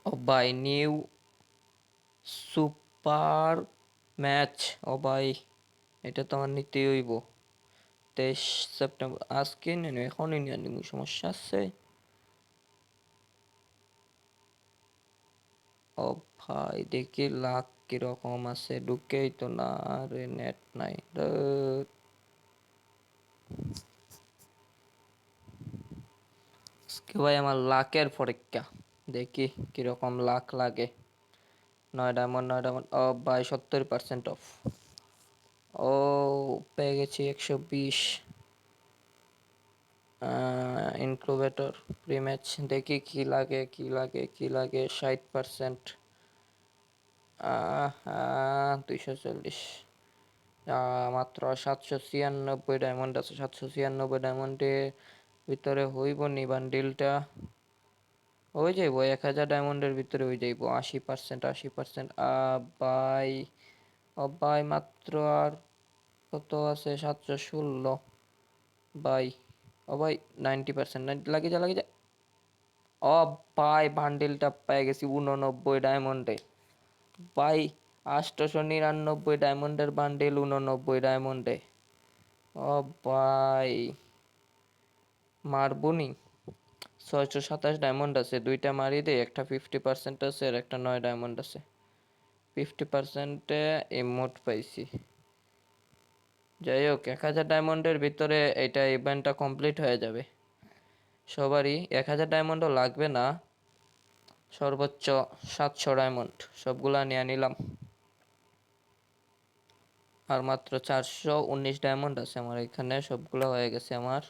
ও ভাই new super match. ও ভাই এটা তো আমার নিতেই হইব। 23 সেপ্টেম্বর আজকে নেন, এখনই নিয়ে নিব, সমস্যা আছে? ও ভাই দেখি লাখ কিরকম আছে, ঢুকেই তো না, আরে নেট নাই। আজকে ভাই আমার লাখের পরীক্ষা, দেখি কিরকম লাখ লাগে। 9 ডায়মন্ড, 9 ডায়মন্ড, ও ভাই 70% অফ। ও পেয়ে গেছি 120 ইনক্লুবেটর প্রিম্যাচ। দেখি কি লাগে কি লাগে কি লাগে। 60%, 240, মাত্র 796 ডায়মন্ড আছে। 796 ডায়মন্ডের ভিতরে হইব নি বান্ডিলটা? হয়ে যাইব 1000 ডায়মন্ডের ভিতরে হয়ে যাইব। 80%, 80%। ভাই ও ভাই মাত্র আর কত আছে? 716 ভাই। ও ভাই 90%, 90 লাগে যা লাগে যা। ও ভাই বান্ডিলটা পেয়ে গেছি 89 ডায়মন্ডে ভাই। 899 ডায়মন্ডের বান্ডিল 89 ডায়মন্ডে। ও ভাই মারবুনি। 627 ডায়মন্ড আছে, দুইটা মারি দে। একটা 50% আছে আর একটা 9 ডায়মন্ড আছে। 50%-এ ইমোট পাইছি। যাই হোক 1000 ডায়মন্ডের ভিতরে এটা ইভেন্টটা কমপ্লিট হয়ে যাবে সবারই। 1000 ডায়মন্ডও লাগবে না, সর্বোচ্চ 700 ডায়মন্ড। সবগুলা নিয়ে নিলাম। আর মাত্র 419 ডায়মন্ড আছে আমার এখানে, সবগুলো হয়ে গেছে আমার।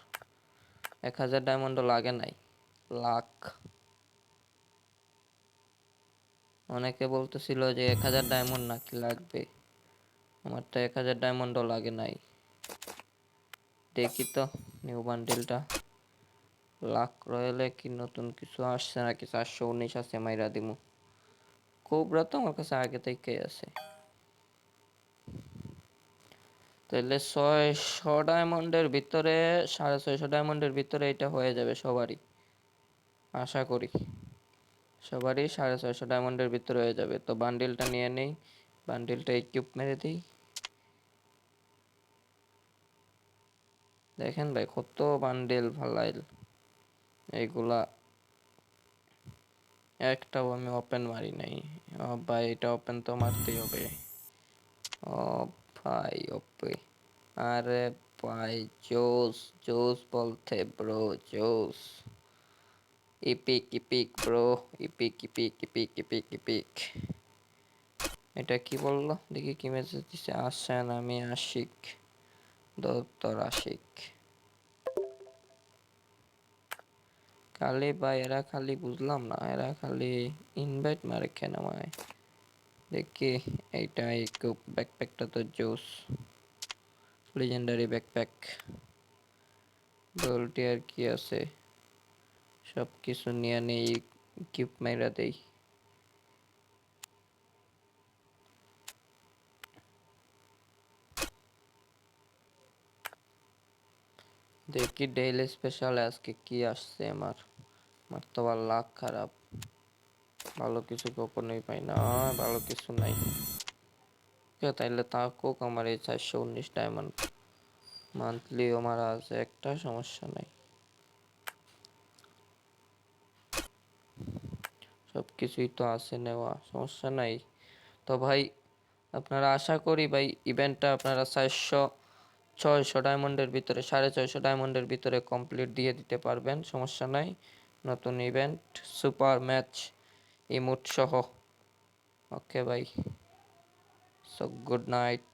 1000 ডায়মন্ডও লাগে নাই, লাখ। অনেকে বলতেছিল যে 1000 ডায়মন্ড নাকি লাগবে, আমার তো 1000 ডায়মন্ডও লাগে নাই। দেখি তো নিউ বান্ডেলটা লাখ রয়েলে কি নতুন কিছু আসছে নাকি। 419 আছে, মাইরা দিমু। কোবরা তো আমার কাছে আগে থেকেই আছে। তাহলে 600 ডায়মন্ডের ভিতরে, 650 ডায়মন্ডের ভিতরে এটা হয়ে যাবে সবারই, আশা করি। সবারই 650 ডায়মন্ডের ভিতরে হয়ে যাবে। তো বান্ডিলটা নিয়ে নেই, বান্ডিলটা ইকুইপ মেরে দিই। দেখেন ভাই কত বান্ডেল ফালাইল এইগুলা, একটাও আমি ওপেন মারি নাই। ও ভাই এটা ওপেন তো মারতেই হবে। ও ভাই ওপে, আরে ভাই জোস, জোস বলতে ব্রো, জোস। Epic epic bro, epic epic epic epic epic. এটা কি বললো দেখি, কি মেসেজ দিছে? আসেন আমি আশিক, দত্তর আশিক। খালি ভাই এরা খালি বুঝলাম না, এরা খালি ইনভাইট মারে কেন আমায়? দেখি এইটা একটু ব্যাকপ্যাকটা তো জোস, লিজেন্ডারি ব্যাকপ্যাক। গোলটি আর কি আছে, সব কিছু নিয়ে নেই, কিপ মাইরা দেই। দেখি ডেইলি স্পেশাল আজকে কি আসছে আমার। আমার তো আবার লাক খারাপ, ভালো কিছু কখনোই পাই না, ভালো কিছু নাই। তাইলে থাকুক আমার এই 419 ডায়মন্ড। মান্থলি আমার আছে, একটা সমস্যা নাই, সব কিছুই তো আছে নেওয়া, সমস্যা নাই। তো ভাই আপনারা আশা করি ভাই ইভেন্টটা আপনারা 600 ডায়মন্ডের ভিতরে, 650 ডায়মন্ডের ভিতরে কমপ্লিট দিয়ে দিতে পারবেন, সমস্যা নাই। নতুন ইভেন্ট সুপার ম্যাচ ইমোট সহ। ওকে ভাই, সো গুড নাইট।